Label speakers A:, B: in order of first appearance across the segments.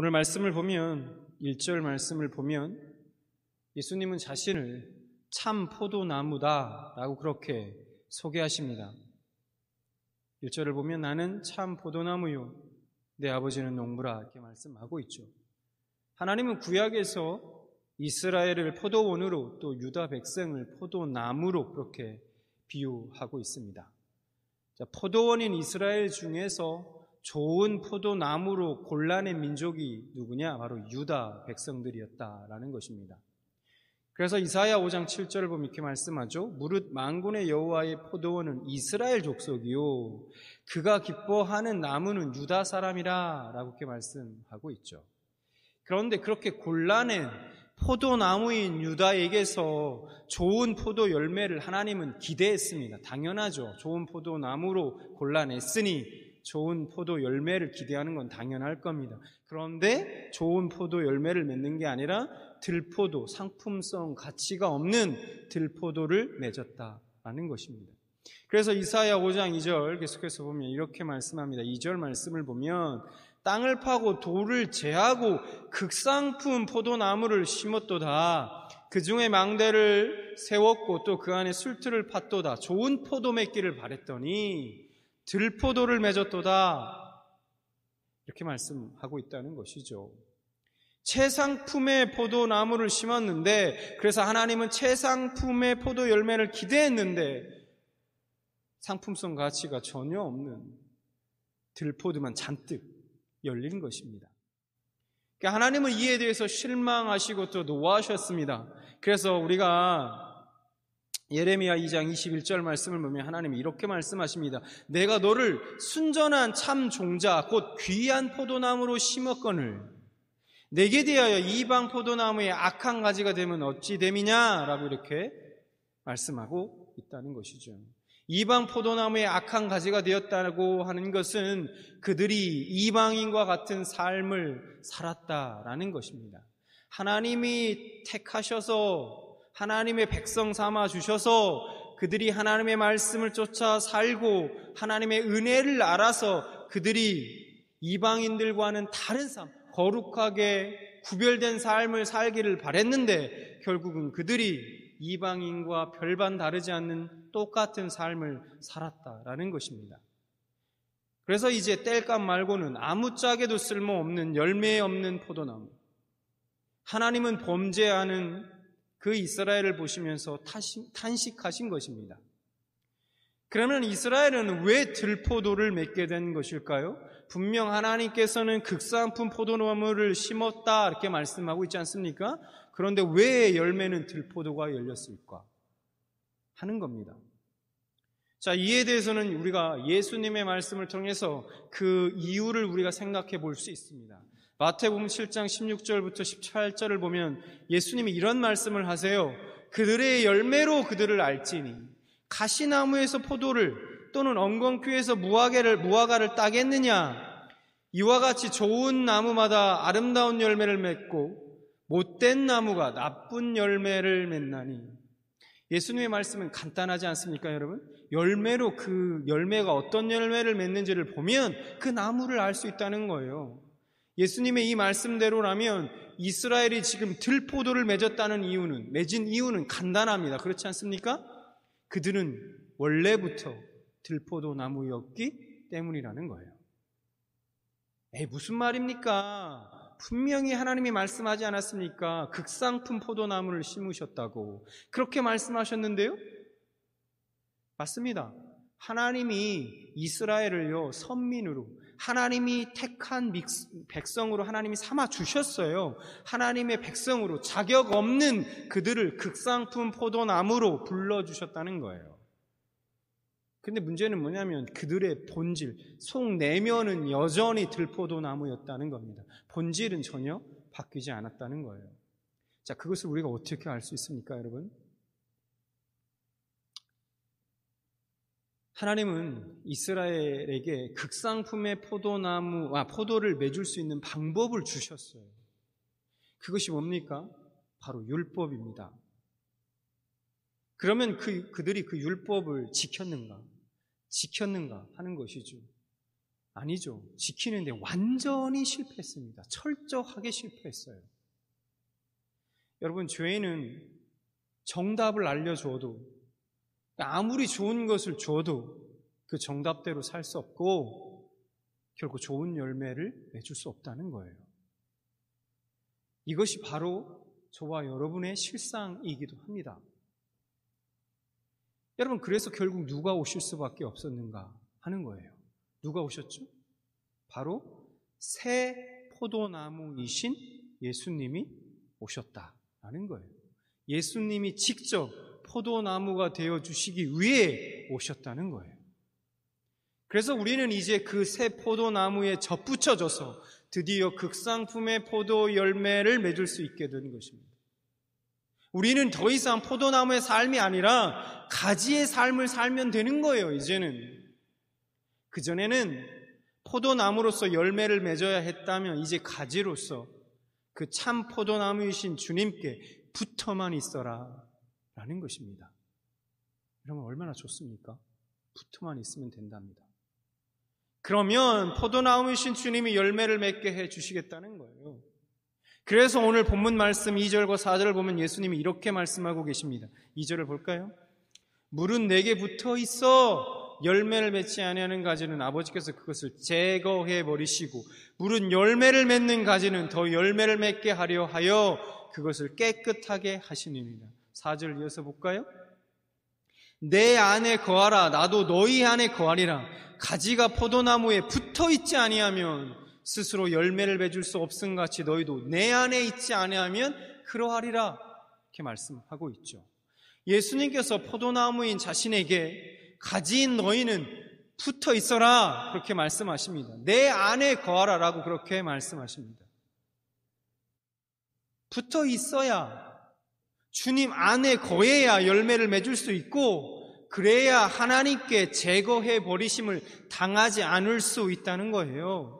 A: 오늘 말씀을 보면 1절 말씀을 보면 예수님은 자신을 참 포도나무다라고 그렇게 소개하십니다. 1절을 보면 나는 참 포도나무요 내 아버지는 농부라 이렇게 말씀하고 있죠. 하나님은 구약에서 이스라엘을 포도원으로 또 유다 백성을 포도나무로 그렇게 비유하고 있습니다. 자, 포도원인 이스라엘 중에서 좋은 포도나무로 골라낸 민족이 누구냐? 바로 유다 백성들이었다라는 것입니다. 그래서 이사야 5장 7절을 보면 이렇게 말씀하죠. 무릇 만군의 여호와의 포도원은 이스라엘 족속이요 그가 기뻐하는 나무는 유다 사람이라 라고 이렇게 말씀하고 있죠. 그런데 그렇게 골라낸 포도나무인 유다에게서 좋은 포도 열매를 하나님은 기대했습니다. 당연하죠. 좋은 포도나무로 골라냈으니 좋은 포도 열매를 기대하는 건 당연할 겁니다. 그런데 좋은 포도 열매를 맺는 게 아니라 들포도, 상품성 가치가 없는 들포도를 맺었다라는 것입니다. 그래서 이사야 5장 2절 계속해서 보면 이렇게 말씀합니다. 2절 말씀을 보면 땅을 파고 돌을 제하고 극상품 포도나무를 심었도다. 그 중에 망대를 세웠고 또 그 안에 술틀을 팠도다. 좋은 포도 맺기를 바랬더니 들포도를 맺었도다. 이렇게 말씀하고 있다는 것이죠. 최상품의 포도나무를 심었는데 그래서 하나님은 최상품의 포도 열매를 기대했는데 상품성 가치가 전혀 없는 들포도만 잔뜩 열린 것입니다. 그러니까 하나님은 이에 대해서 실망하시고 또 노하셨습니다. 그래서 우리가 예레미야 2장 21절 말씀을 보면 하나님이 이렇게 말씀하십니다. 내가 너를 순전한 참 종자 곧 귀한 포도나무로 심었거늘 내게 대하여 이방 포도나무의 악한 가지가 되면 어찌 됨이냐 라고 이렇게 말씀하고 있다는 것이죠. 이방 포도나무의 악한 가지가 되었다고 하는 것은 그들이 이방인과 같은 삶을 살았다라는 것입니다. 하나님이 택하셔서 하나님의 백성 삼아 주셔서 그들이 하나님의 말씀을 쫓아 살고 하나님의 은혜를 알아서 그들이 이방인들과는 다른 삶, 거룩하게 구별된 삶을 살기를 바랬는데 결국은 그들이 이방인과 별반 다르지 않는 똑같은 삶을 살았다라는 것입니다. 그래서 이제 뗄감 말고는 아무짝에도 쓸모없는 열매 없는 포도나무. 하나님은 범죄하는 그 이스라엘을 보시면서 탄식하신 것입니다. 그러면 이스라엘은 왜 들포도를 맺게 된 것일까요? 분명 하나님께서는 극상품 포도나무를 심었다 이렇게 말씀하고 있지 않습니까? 그런데 왜 열매는 들포도가 열렸을까? 하는 겁니다. 자, 이에 대해서는 우리가 예수님의 말씀을 통해서 그 이유를 우리가 생각해 볼 수 있습니다. 마태복음 7장 16절부터 17절을 보면 예수님이 이런 말씀을 하세요. 그들의 열매로 그들을 알지니 가시나무에서 포도를 또는 엉겅퀴에서 무화과를 따겠느냐? 이와 같이 좋은 나무마다 아름다운 열매를 맺고 못된 나무가 나쁜 열매를 맺나니. 예수님의 말씀은 간단하지 않습니까, 여러분? 열매로 그 열매가 어떤 열매를 맺는지를 보면 그 나무를 알 수 있다는 거예요. 예수님의 이 말씀대로라면 이스라엘이 지금 들포도를 맺은 이유는 간단합니다. 그렇지 않습니까? 그들은 원래부터 들포도 나무였기 때문이라는 거예요. 무슨 말입니까? 분명히 하나님이 말씀하지 않았습니까? 극상품 포도나무를 심으셨다고 그렇게 말씀하셨는데요? 맞습니다. 하나님이 이스라엘을요 선민으로 하나님이 택한 백성으로 하나님이 삼아 주셨어요. 하나님의 백성으로 자격 없는 그들을 극상품 포도나무로 불러주셨다는 거예요. 근데 문제는 뭐냐면 그들의 본질, 속 내면은 여전히 들포도나무였다는 겁니다. 본질은 전혀 바뀌지 않았다는 거예요. 자, 그것을 우리가 어떻게 알 수 있습니까, 여러분? 하나님은 이스라엘에게 극상품의 포도를 맺을 수 있는 방법을 주셨어요. 그것이 뭡니까? 바로 율법입니다. 그러면 그들이 그 율법을 지켰는가 하는 것이죠. 아니죠. 지키는데 완전히 실패했습니다. 철저하게 실패했어요. 여러분, 죄인은 정답을 알려줘도, 아무리 좋은 것을 줘도 그 정답대로 살 수 없고 결국 좋은 열매를 맺을 수 없다는 거예요. 이것이 바로 저와 여러분의 실상이기도 합니다. 여러분, 그래서 결국 누가 오실 수밖에 없었는가 하는 거예요. 누가 오셨죠? 바로 새 포도나무이신 예수님이 오셨다라는 거예요. 예수님이 직접 포도나무가 되어주시기 위해 오셨다는 거예요. 그래서 우리는 이제 그 새 포도나무에 접붙여져서 드디어 극상품의 포도 열매를 맺을 수 있게 된 것입니다. 우리는 더 이상 포도나무의 삶이 아니라 가지의 삶을 살면 되는 거예요, 이제는. 그전에는 포도나무로서 열매를 맺어야 했다면 이제 가지로서 그 참 포도나무이신 주님께 붙어만 있어라 라는 것입니다. 여러분, 얼마나 좋습니까? 붙어만 있으면 된답니다. 그러면 포도나무이신 주님이 열매를 맺게 해주시겠다는 거예요. 그래서 오늘 본문 말씀 2절과 4절을 보면 예수님이 이렇게 말씀하고 계십니다. 2절을 볼까요? 물은 내게 붙어 있어 열매를 맺지 아니하는 가지는 아버지께서 그것을 제거해 버리시고 물은 열매를 맺는 가지는 더 열매를 맺게 하려 하여 그것을 깨끗하게 하시니라. 4절 이어서 볼까요? 내 안에 거하라 나도 너희 안에 거하리라. 가지가 포도나무에 붙어 있지 아니하면 스스로 열매를 맺을 수 없음 같이 너희도 내 안에 있지 아니하면 그러하리라. 이렇게 말씀하고 있죠. 예수님께서 포도나무인 자신에게 가지인 너희는 붙어 있어라 그렇게 말씀하십니다. 내 안에 거하라라고 그렇게 말씀하십니다. 붙어 있어야, 주님 안에 거해야 열매를 맺을 수 있고 그래야 하나님께 제거해 버리심을 당하지 않을 수 있다는 거예요.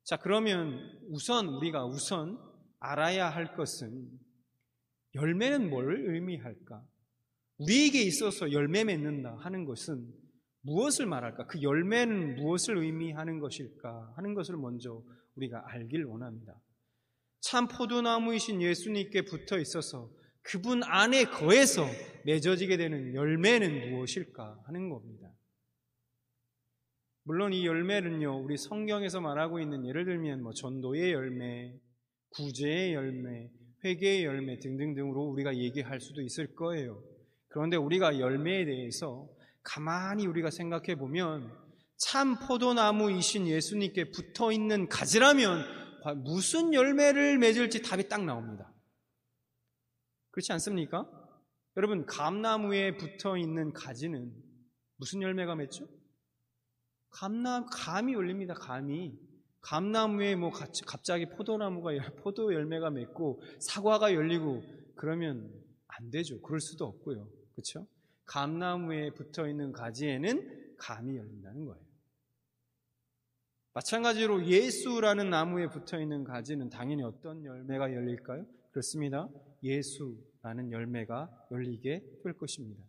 A: 자, 그러면 우리가 알아야 할 것은 열매는 뭘 의미할까? 우리에게 있어서 열매 맺는다 하는 것은 무엇을 말할까? 그 열매는 무엇을 의미하는 것일까 하는 것을 먼저 우리가 알길 원합니다. 참 포도나무이신 예수님께 붙어 있어서 그분 안에 거해서 맺어지게 되는 열매는 무엇일까 하는 겁니다. 물론 이 열매는요, 우리 성경에서 말하고 있는 예를 들면 전도의 열매, 구제의 열매, 회개의 열매 등등등으로 우리가 얘기할 수도 있을 거예요. 그런데 우리가 열매에 대해서 가만히 우리가 생각해 보면 참 포도나무이신 예수님께 붙어 있는 가지라면 무슨 열매를 맺을지 답이 딱 나옵니다. 그렇지 않습니까? 여러분, 감나무에 붙어 있는 가지는 무슨 열매가 맺죠? 감이 열립니다. 감나무에 갑자기 포도 열매가 맺고 사과가 열리고 그러면 안 되죠. 그럴 수도 없고요. 그렇죠? 감나무에 붙어 있는 가지에는 감이 열린다는 거예요. 마찬가지로 예수라는 나무에 붙어 있는 가지는 당연히 어떤 열매가 열릴까요? 그렇습니다. 예수라는 열매가 열리게 될 것입니다.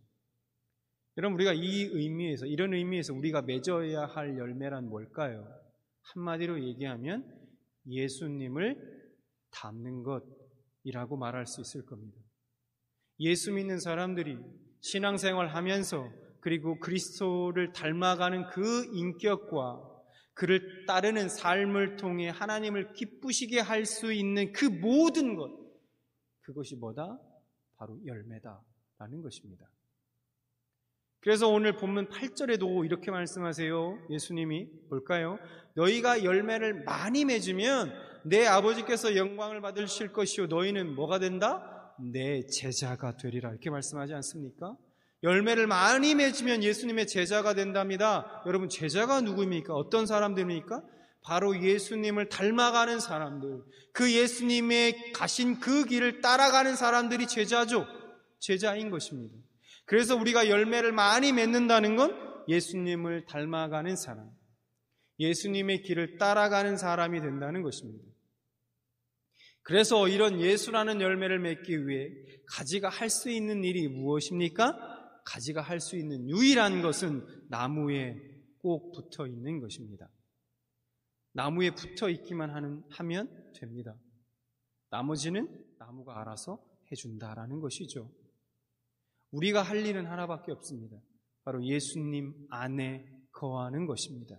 A: 여러분, 우리가 이런 의미에서 우리가 맺어야 할 열매란 뭘까요? 한마디로 얘기하면 예수님을 닮는 것이라고 말할 수 있을 겁니다. 예수 믿는 사람들이 신앙생활 하면서 그리고 그리스도를 닮아가는 그 인격과 그를 따르는 삶을 통해 하나님을 기쁘시게 할 수 있는 그 모든 것, 그것이 뭐다? 바로 열매다라는 것입니다. 그래서 오늘 본문 8절에도 이렇게 말씀하세요. 예수님이 볼까요? 너희가 열매를 많이 맺으면 내 아버지께서 영광을 받으실 것이요 너희는 뭐가 된다? 내 제자가 되리라. 이렇게 말씀하지 않습니까? 열매를 많이 맺으면 예수님의 제자가 된답니다. 여러분, 제자가 누구입니까? 어떤 사람들입니까? 바로 예수님을 닮아가는 사람들, 그 예수님의 가신 그 길을 따라가는 사람들이 제자죠. 제자인 것입니다. 그래서 우리가 열매를 많이 맺는다는 건 예수님을 닮아가는 사람, 예수님의 길을 따라가는 사람이 된다는 것입니다. 그래서 이런 예수라는 열매를 맺기 위해 가지가 할 수 있는 일이 무엇입니까? 가지가 할 수 있는 유일한 것은 나무에 꼭 붙어 있는 것입니다. 나무에 붙어 있기만 하면 됩니다. 나머지는 나무가 알아서 해준다라는 것이죠. 우리가 할 일은 하나밖에 없습니다. 바로 예수님 안에 거하는 것입니다.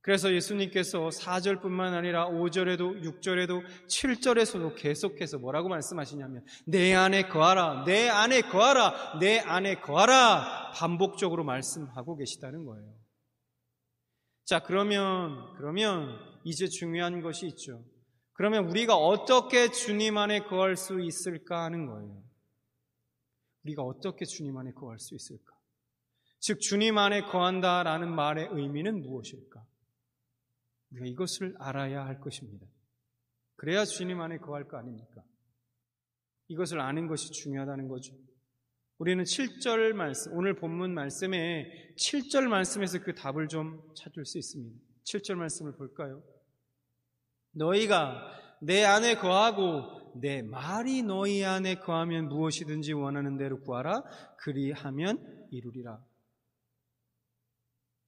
A: 그래서 예수님께서 4절뿐만 아니라 5절에도 6절에도 7절에서도 계속해서 뭐라고 말씀하시냐면 내 안에 거하라, 내 안에 거하라, 내 안에 거하라 반복적으로 말씀하고 계시다는 거예요. 자, 그러면 이제 중요한 것이 있죠. 그러면 우리가 어떻게 주님 안에 거할 수 있을까 하는 거예요. 우리가 어떻게 주님 안에 거할 수 있을까? 즉 주님 안에 거한다라는 말의 의미는 무엇일까? 우리가 이것을 알아야 할 것입니다. 그래야 주님 안에 거할 거 아닙니까? 이것을 아는 것이 중요하다는 거죠. 우리는 7절 말씀, 오늘 본문 말씀에 7절 말씀에서 그 답을 좀 찾을 수 있습니다. 7절 말씀을 볼까요? 너희가 내 안에 거하고 내 말이 너희 안에 거하면 무엇이든지 원하는 대로 구하라. 그리하면 이루리라.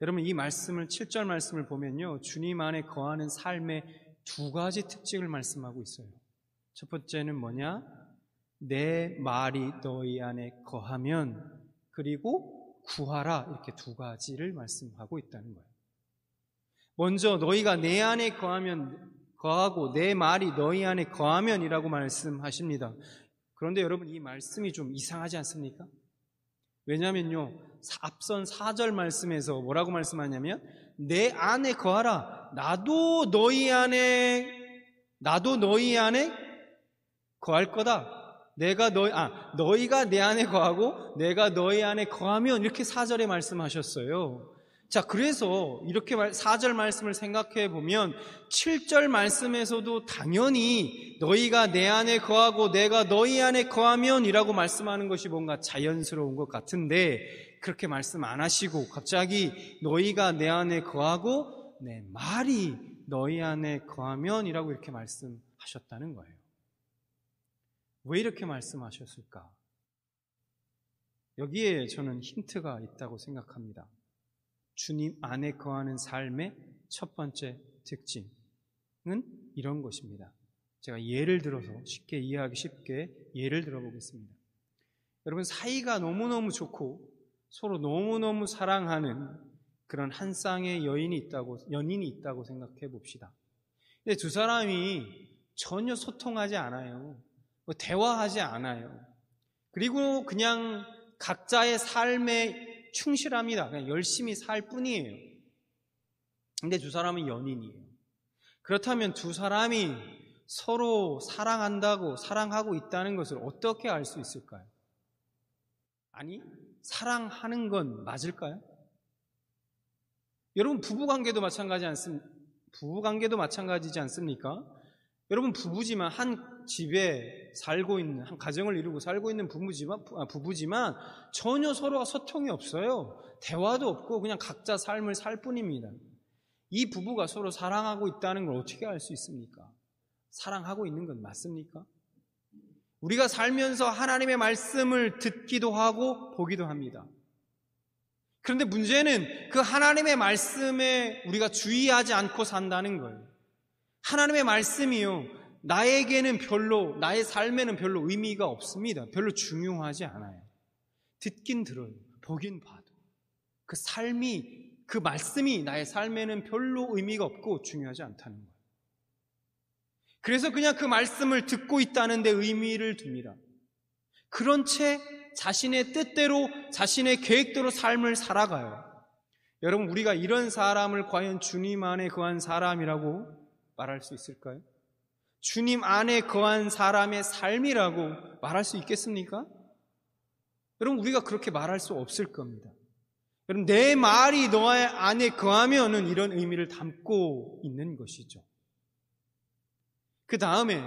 A: 여러분 이 말씀을 7절 말씀을 보면요, 주님 안에 거하는 삶의 두 가지 특징을 말씀하고 있어요. 첫 번째는 뭐냐? 내 말이 너희 안에 거하면, 그리고 구하라. 이렇게 두 가지를 말씀하고 있다는 거예요. 먼저 너희가 내 안에 거하고 내 말이 너희 안에 거하면이라고 말씀하십니다. 그런데 여러분 이 말씀이 좀 이상하지 않습니까? 왜냐면요, 앞선 4절 말씀에서 뭐라고 말씀하냐면 내 안에 거하라. 나도 너희 안에 거할 거다. 너희가 내 안에 거하고 내가 너희 안에 거하면, 이렇게 4절에 말씀하셨어요. 자, 그래서 이렇게 4절 말씀을 생각해 보면 7절 말씀에서도 당연히 너희가 내 안에 거하고 내가 너희 안에 거하면 이라고 말씀하는 것이 뭔가 자연스러운 것 같은데, 그렇게 말씀 안 하시고 갑자기 너희가 내 안에 거하고 내 말이 너희 안에 거하면 이라고 이렇게 말씀하셨다는 거예요. 왜 이렇게 말씀하셨을까? 여기에 저는 힌트가 있다고 생각합니다. 주님 안에 거하는 삶의 첫 번째 특징은 이런 것입니다. 제가 예를 들어서 쉽게 이해하기 쉽게 예를 들어보겠습니다. 여러분 사이가 너무너무 좋고 서로 너무너무 사랑하는 그런 한 쌍의 연인이 있다고 생각해 봅시다. 근데 두 사람이 전혀 소통하지 않아요. 대화하지 않아요. 그리고 그냥 각자의 삶에 충실합니다. 그냥 열심히 살 뿐이에요. 근데 두 사람은 연인이에요. 그렇다면 두 사람이 서로 사랑하고 있다는 것을 어떻게 알 수 있을까요? 아니, 사랑하는 건 맞을까요? 여러분 부부관계도 마찬가지지 않습니까? 여러분 부부지만 한 집에 살고 있는, 한 가정을 이루고 살고 있는 부부지만 전혀 서로가 소통이 없어요. 대화도 없고 그냥 각자 삶을 살 뿐입니다. 이 부부가 서로 사랑하고 있다는 걸 어떻게 알 수 있습니까? 사랑하고 있는 건 맞습니까? 우리가 살면서 하나님의 말씀을 듣기도 하고 보기도 합니다. 그런데 문제는 그 하나님의 말씀에 우리가 주의하지 않고 산다는 거예요. 하나님의 말씀이요, 나의 삶에는 별로 의미가 없습니다. 별로 중요하지 않아요. 듣긴 들어요. 보긴 봐도. 그 말씀이 나의 삶에는 별로 의미가 없고 중요하지 않다는 거예요. 그래서 그냥 그 말씀을 듣고 있다는 데 의미를 둡니다. 그런 채 자신의 뜻대로, 자신의 계획대로 삶을 살아가요. 여러분, 우리가 이런 사람을 과연 주님 안에 거한 사람이라고 말할 수 있을까요? 주님 안에 거한 사람의 삶이라고 말할 수 있겠습니까? 여러분, 우리가 그렇게 말할 수 없을 겁니다. 여러분, 내 말이 너 안에 거하면은 이런 의미를 담고 있는 것이죠. 그 다음에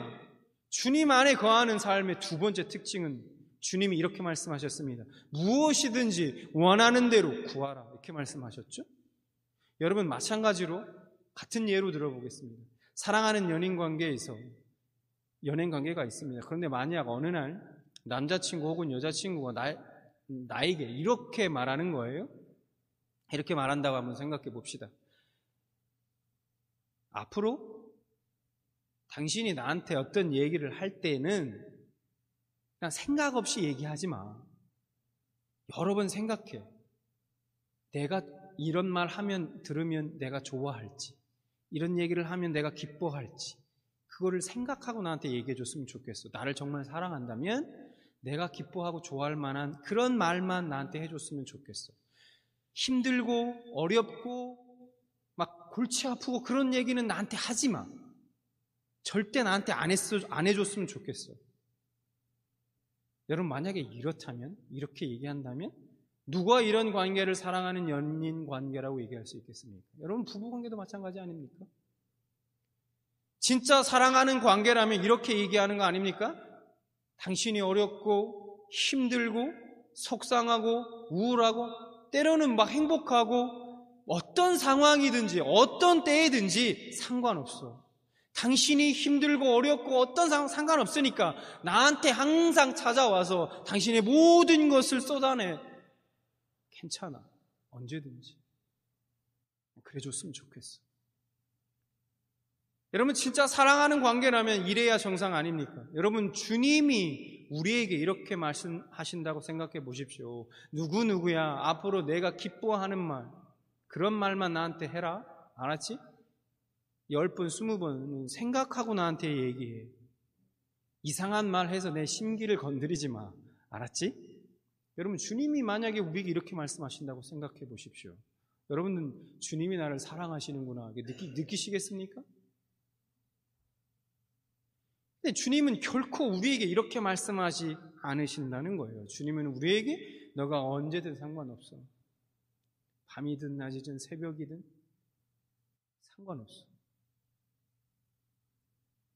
A: 주님 안에 거하는 삶의 두 번째 특징은 주님이 이렇게 말씀하셨습니다. 무엇이든지 원하는 대로 구하라. 이렇게 말씀하셨죠? 여러분, 마찬가지로 같은 예로 들어보겠습니다. 사랑하는 연인 관계가 있습니다. 그런데 만약 어느 날 남자친구 혹은 여자친구가 나에게 이렇게 말하는 거예요. 이렇게 말한다고 한번 생각해 봅시다. 앞으로 당신이 나한테 어떤 얘기를 할 때는 그냥 생각 없이 얘기하지 마. 여러 번 생각해. 내가 이런 말 들으면 내가 좋아할지, 이런 얘기를 하면 내가 기뻐할지, 그거를 생각하고 나한테 얘기해 줬으면 좋겠어. 나를 정말 사랑한다면 내가 기뻐하고 좋아할 만한 그런 말만 나한테 해줬으면 좋겠어. 힘들고 어렵고 막 골치 아프고 그런 얘기는 나한테 하지 마. 절대 나한테 안 해줬으면 좋겠어. 여러분, 만약에 이렇다면, 이렇게 얘기한다면 누가 이런 관계를 사랑하는 연인 관계라고 얘기할 수 있겠습니까? 여러분, 부부 관계도 마찬가지 아닙니까? 진짜 사랑하는 관계라면 이렇게 얘기하는 거 아닙니까? 당신이 어렵고 힘들고 속상하고 우울하고 때로는 막 행복하고 어떤 상황이든지 어떤 때이든지 상관없어. 당신이 힘들고 어렵고 어떤 상관없으니까 나한테 항상 찾아와서 당신의 모든 것을 쏟아내. 괜찮아. 언제든지. 그래 줬으면 좋겠어. 여러분, 진짜 사랑하는 관계라면 이래야 정상 아닙니까? 여러분, 주님이 우리에게 이렇게 말씀하신다고 생각해 보십시오. 누구누구야, 앞으로 내가 기뻐하는 말, 그런 말만 나한테 해라. 알았지? 10번, 20번은 생각하고 나한테 얘기해. 이상한 말 해서 내 심기를 건드리지 마. 알았지? 여러분, 주님이 만약에 우리에게 이렇게 말씀하신다고 생각해 보십시오. 여러분은 주님이 나를 사랑하시는구나 느끼시겠습니까? 근데 주님은 결코 우리에게 이렇게 말씀하지 않으신다는 거예요. 주님은 우리에게 너가 언제든 상관없어. 밤이든 낮이든 새벽이든 상관없어.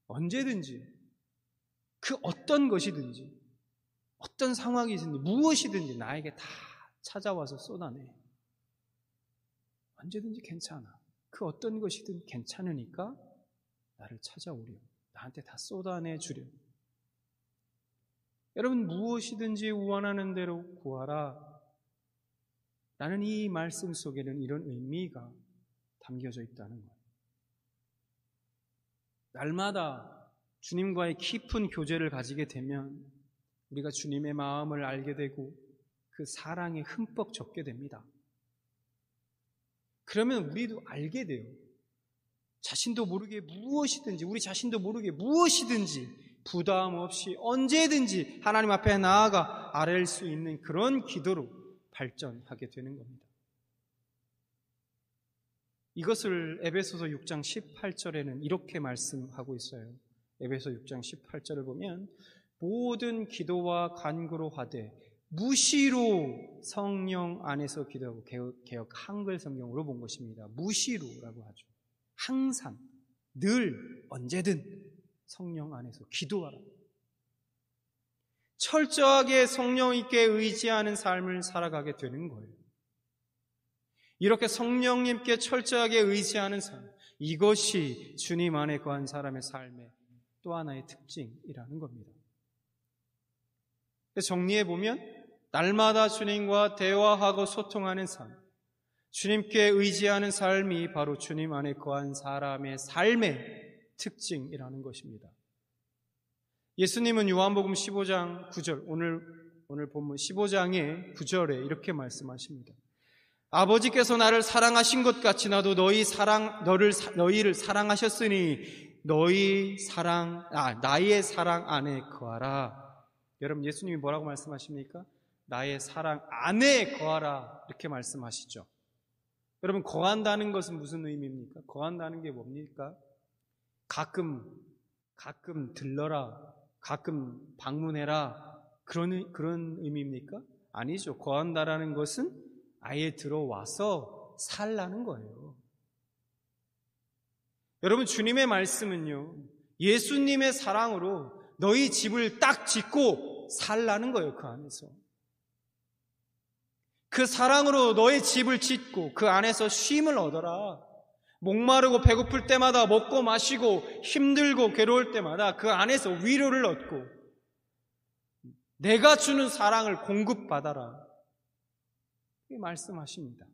A: 언제든지 그 어떤 것이든지 어떤 상황이든지 무엇이든지 나에게 다 찾아와서 쏟아내. 언제든지 괜찮아. 그 어떤 것이든 괜찮으니까 나를 찾아오려. 나한테 다 쏟아내 주려. 여러분, 무엇이든지 원하는 대로 구하라. 라는 이 말씀 속에는 이런 의미가 담겨져 있다는 거예요. 날마다 주님과의 깊은 교제를 가지게 되면 우리가 주님의 마음을 알게 되고 그 사랑에 흠뻑 젖게 됩니다. 그러면 우리도 알게 돼요. 자신도 모르게 무엇이든지, 우리 자신도 모르게 무엇이든지 부담 없이 언제든지 하나님 앞에 나아가 아뢰일 수 있는 그런 기도로 발전하게 되는 겁니다. 이것을 에베소서 6장 18절에는 이렇게 말씀하고 있어요. 에베소 6장 18절을 보면 모든 기도와 간구로 하되 무시로 성령 안에서 기도하고, 개역 한글 성경으로 본 것입니다. 무시로라고 하죠. 항상, 늘, 언제든 성령 안에서 기도하라. 철저하게 성령님께 의지하는 삶을 살아가게 되는 거예요. 이렇게 성령님께 철저하게 의지하는 삶, 이것이 주님 안에 거한 사람의 삶의 또 하나의 특징이라는 겁니다. 정리해보면 날마다 주님과 대화하고 소통하는 삶, 주님께 의지하는 삶이 바로 주님 안에 거한 사람의 삶의 특징이라는 것입니다. 예수님은 요한복음 15장 9절, 오늘 본문 15장의 9절에 이렇게 말씀하십니다. 아버지께서 나를 사랑하신 것 같이 나도 너희를 사랑하셨으니 나의 사랑 안에 거하라. 여러분, 예수님이 뭐라고 말씀하십니까? 나의 사랑 안에 거하라. 이렇게 말씀하시죠. 여러분, 거한다는 것은 무슨 의미입니까? 거한다는 게 뭡니까? 가끔 들러라, 가끔 방문해라, 그런 의미입니까? 아니죠. 거한다라는 것은 아예 들어와서 살라는 거예요. 여러분, 주님의 말씀은요, 예수님의 사랑으로 너희 집을 딱 짓고 살라는 거예요. 그 안에서. 그 사랑으로 너의 집을 짓고 그 안에서 쉼을 얻어라. 목마르고 배고플 때마다 먹고 마시고 힘들고 괴로울 때마다 그 안에서 위로를 얻고 내가 주는 사랑을 공급받아라. 이렇게 말씀하십니다.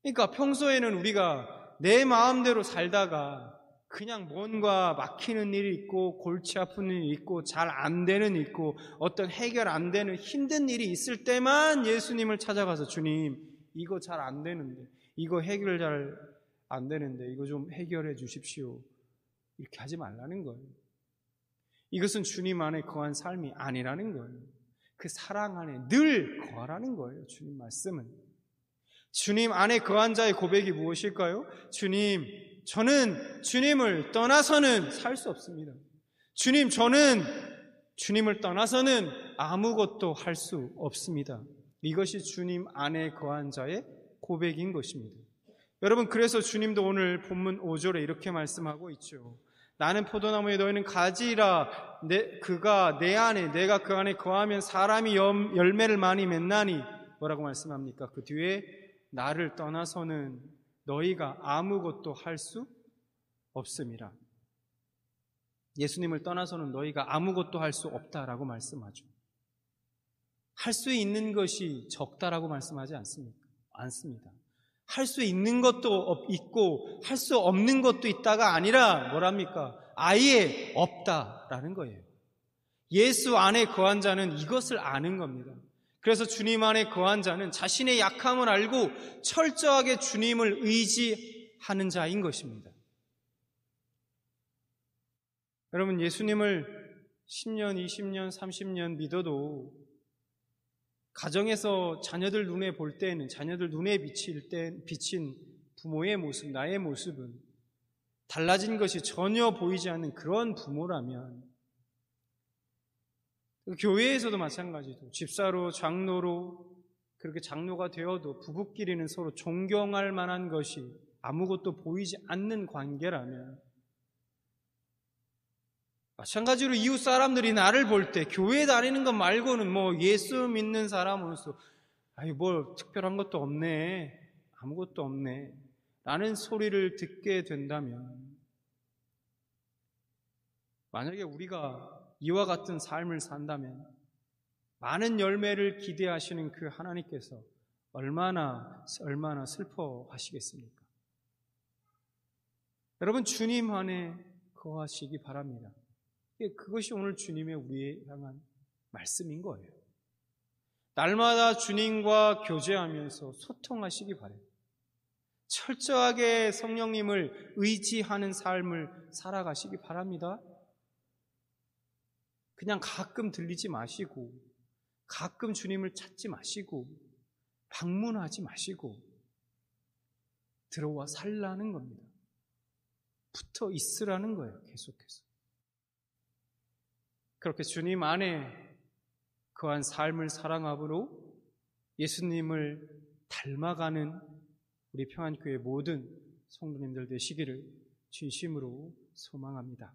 A: 그러니까 평소에는 우리가 내 마음대로 살다가 그냥 뭔가 막히는 일이 있고 골치 아픈 일이 있고 잘 안 되는 일이 있고 어떤 해결 안 되는 힘든 일이 있을 때만 예수님을 찾아가서 주님 이거 잘 안 되는데 이거 해결 잘 안 되는데 이거 좀 해결해 주십시오. 이렇게 하지 말라는 거예요. 이것은 주님 안에 거한 삶이 아니라는 거예요. 그 사랑 안에 늘 거하라는 거예요. 주님 말씀은. 주님 안에 거한 자의 고백이 무엇일까요? 주님, 저는 주님을 떠나서는 살 수 없습니다. 주님, 저는 주님을 떠나서는 아무것도 할 수 없습니다. 이것이 주님 안에 거한 자의 고백인 것입니다. 여러분, 그래서 주님도 오늘 본문 5절에 이렇게 말씀하고 있죠. 나는 포도나무에 너희는 가지라. 그가 내 안에 내가 그 안에 거하면 사람이 열매를 많이 맺나니 뭐라고 말씀합니까? 그 뒤에 나를 떠나서는 너희가 아무것도 할 수 없음이라. 예수님을 떠나서는 너희가 아무것도 할 수 없다라고 말씀하죠. 할 수 있는 것이 적다라고 말씀하지 않습니다. 할 수 있는 것도 있고 할 수 없는 것도 있다가 아니라 뭐랍니까? 아예 없다라는 거예요. 예수 안에 거한 자는 이것을 아는 겁니다. 그래서 주님 안에 거한 자는 자신의 약함을 알고 철저하게 주님을 의지하는 자인 것입니다. 여러분, 예수님을 10년, 20년, 30년 믿어도 가정에서 자녀들 눈에 볼 때는, 자녀들 눈에 비친 부모의 모습, 나의 모습은 달라진 것이 전혀 보이지 않는 그런 부모라면, 교회에서도 마찬가지로 집사로, 장로로, 그렇게 장로가 되어도 부부끼리는 서로 존경할 만한 것이 아무것도 보이지 않는 관계라면, 마찬가지로 이웃 사람들이 나를 볼 때 교회 다니는 것 말고는 뭐 예수 믿는 사람으로서 뭐 특별한 것도 없네, 아무것도 없네 라는 소리를 듣게 된다면, 만약에 우리가 이와 같은 삶을 산다면 많은 열매를 기대하시는 그 하나님께서 얼마나 슬퍼하시겠습니까? 여러분, 주님 안에 거하시기 바랍니다. 그것이 오늘 주님의 우리에 향한 말씀인 거예요. 날마다 주님과 교제하면서 소통하시기 바래요. 철저하게 성령님을 의지하는 삶을 살아가시기 바랍니다. 그냥 가끔 들리지 마시고, 가끔 주님을 찾지 마시고, 방문하지 마시고, 들어와 살라는 겁니다. 붙어 있으라는 거예요, 계속해서. 그렇게 주님 안에 거한 삶을 살아감으로 예수님을 닮아가는 우리 평안교회 모든 성도님들 되시기를 진심으로 소망합니다.